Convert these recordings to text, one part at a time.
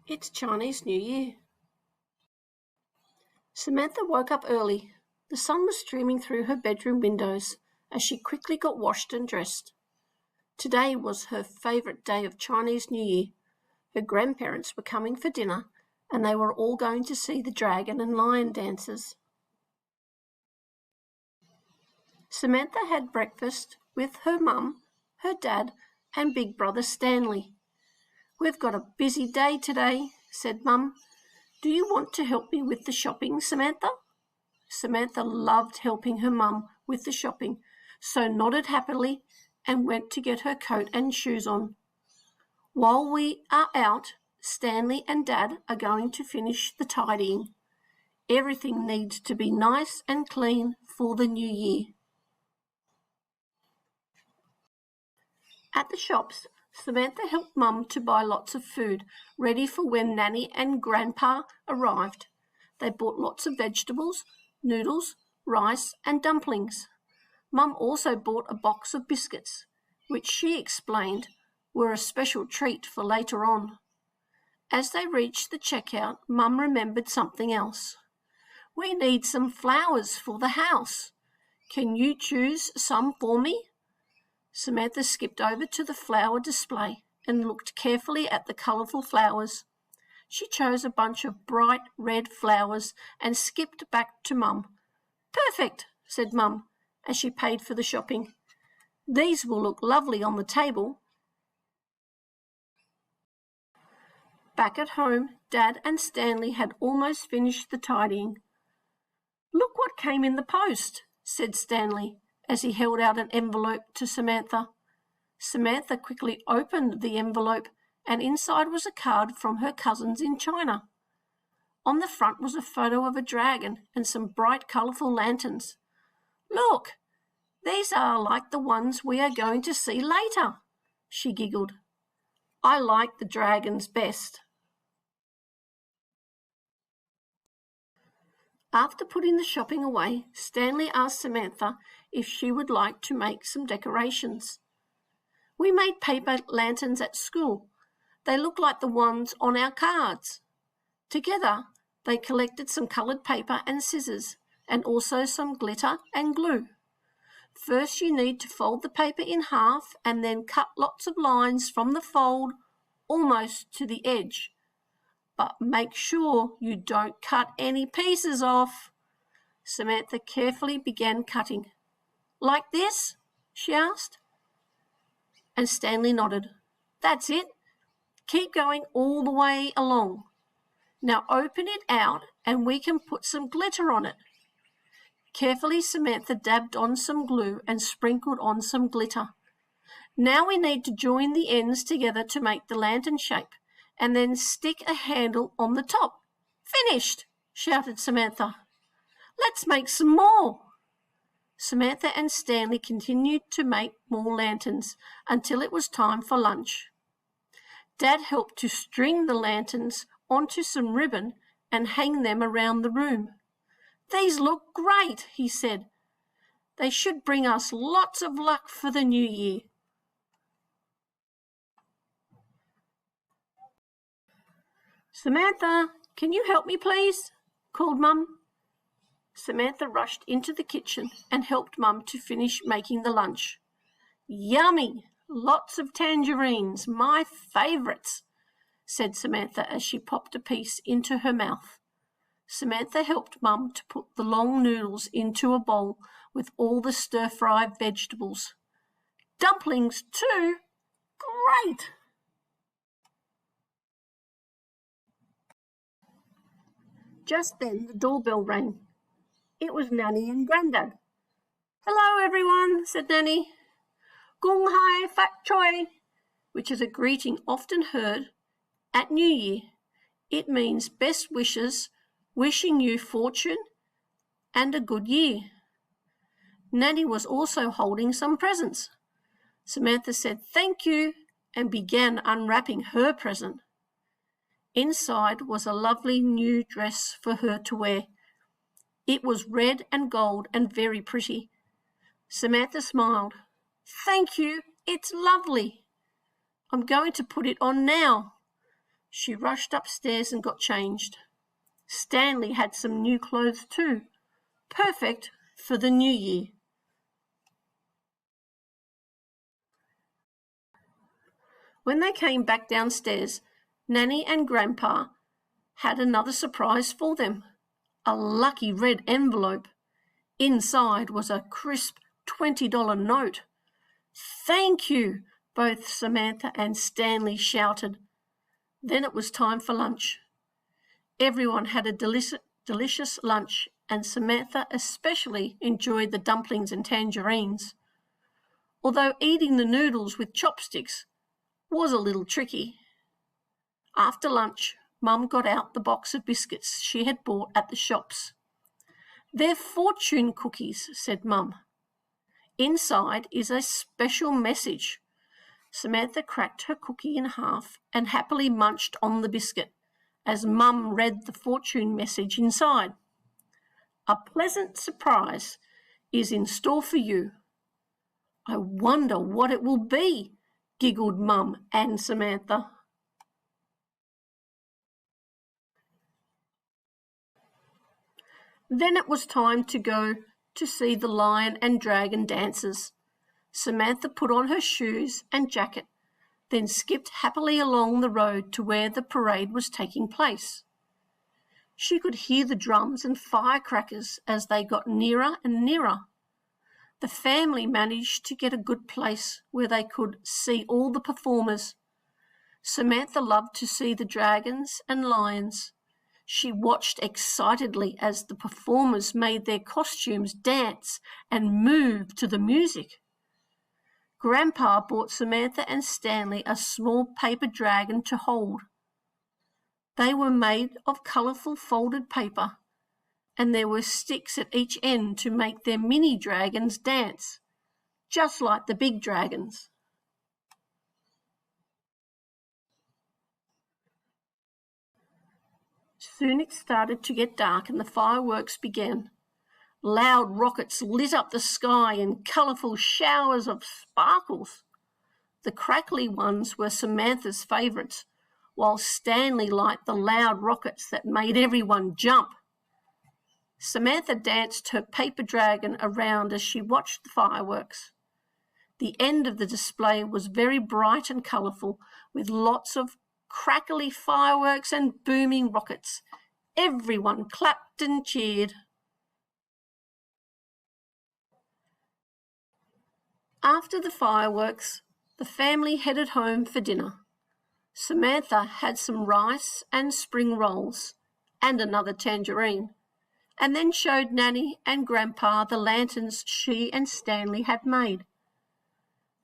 It's Chinese New Year. Samantha woke up early. The sun was streaming through her bedroom windows as she quickly got washed and dressed. Today was her favourite day of Chinese New Year. Her grandparents were coming for dinner and they were all going to see the dragon and lion dances. Samantha had breakfast with her mum, her dad and big brother Stanley. "We've got a busy day today," said Mum. "Do you want to help me with the shopping, Samantha?" Samantha loved helping her mum with the shopping, so nodded happily and went to get her coat and shoes on. "While we are out, Stanley and Dad are going to finish the tidying. Everything needs to be nice and clean for the new year." At the shops, Samantha helped Mum to buy lots of food, ready for when Nanny and Grandpa arrived. They bought lots of vegetables, noodles, rice and dumplings. Mum also bought a box of biscuits, which she explained were a special treat for later on. As they reached the checkout, Mum remembered something else. "We need some flowers for the house. Can you choose some for me?" Samantha skipped over to the flower display and looked carefully at the colourful flowers. She chose a bunch of bright red flowers and skipped back to Mum. "Perfect," said Mum as she paid for the shopping. "These will look lovely on the table." Back at home, Dad and Stanley had almost finished the tidying. "Look what came in the post," said Stanley as he held out an envelope to Samantha. Samantha quickly opened the envelope and inside was a card from her cousins in China. On the front was a photo of a dragon and some bright colourful lanterns. "Look, these are like the ones we are going to see later," she giggled. "I like the dragons best." After putting the shopping away, Stanley asked Samantha if she would like to make some decorations. "We made paper lanterns at school. They look like the ones on our cards." Together, they collected some coloured paper and scissors, and also some glitter and glue. First, you need to fold the paper in half and then cut lots of lines from the fold almost to the edge. But make sure you don't cut any pieces off. Samantha carefully began cutting. "Like this?" she asked. And Stanley nodded. "That's it. Keep going all the way along. Now open it out and we can put some glitter on it." Carefully, Samantha dabbed on some glue and sprinkled on some glitter. "Now we need to join the ends together to make the lantern shape, and then stick a handle on the top." "Finished!" shouted Samantha. "Let's make some more." Samantha and Stanley continued to make more lanterns until it was time for lunch. Dad helped to string the lanterns onto some ribbon and hang them around the room. "These look great," he said. "They should bring us lots of luck for the new year." "Samantha, can you help me, please?" called Mum. Samantha rushed into the kitchen and helped Mum to finish making the lunch. "Yummy! Lots of tangerines, my favourites," said Samantha as she popped a piece into her mouth. Samantha helped Mum to put the long noodles into a bowl with all the stir-fried vegetables. "Dumplings too? Great!" Just then the doorbell rang. It was Nanny and Grandad. "Hello, everyone," said Nanny. "Gung Hai Fat Choi," which is a greeting often heard at New Year. It means best wishes, wishing you fortune and a good year. Nanny was also holding some presents. Samantha said thank you and began unwrapping her present. Inside was a lovely new dress for her to wear. It was red and gold and very pretty. Samantha smiled. "Thank you, it's lovely. I'm going to put it on now." She rushed upstairs and got changed. Stanley had some new clothes too, perfect for the new year. When they came back downstairs, Nanny and Grandpa had another surprise for them, a lucky red envelope. Inside was a crisp $20 note. "Thank you," both Samantha and Stanley shouted. Then it was time for lunch. Everyone had a delicious lunch, and Samantha especially enjoyed the dumplings and tangerines, although eating the noodles with chopsticks was a little tricky. After lunch, Mum got out the box of biscuits she had bought at the shops. "They're fortune cookies," said Mum. "Inside is a special message." Samantha cracked her cookie in half and happily munched on the biscuit as Mum read the fortune message inside. "A pleasant surprise is in store for you." "I wonder what it will be," giggled Mum and Samantha. Then it was time to go to see the lion and dragon dances. Samantha put on her shoes and jacket, then skipped happily along the road to where the parade was taking place. She could hear the drums and firecrackers as they got nearer and nearer. The family managed to get a good place where they could see all the performers. Samantha loved to see the dragons and lions. She watched excitedly as the performers made their costumes dance and move to the music. Grandpa bought Samantha and Stanley a small paper dragon to hold. They were made of colourful folded paper, and there were sticks at each end to make their mini dragons dance, just like the big dragons. Soon it started to get dark and the fireworks began. Loud rockets lit up the sky in colourful showers of sparkles. The crackly ones were Samantha's favourites, while Stanley liked the loud rockets that made everyone jump. Samantha danced her paper dragon around as she watched the fireworks. The end of the display was very bright and colourful, with lots of crackly fireworks and booming rockets. Everyone clapped and cheered. After the fireworks, the family headed home for dinner. Samantha had some rice and spring rolls and another tangerine, and then showed Nanny and Grandpa the lanterns she and Stanley had made.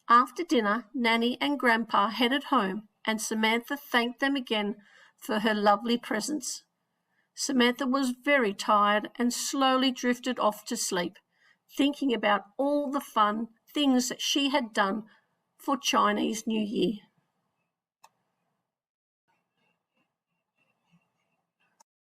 After dinner, Nanny and Grandpa headed home, and Samantha thanked them again for her lovely presents. Samantha was very tired and slowly drifted off to sleep, thinking about all the fun things that she had done for Chinese New Year.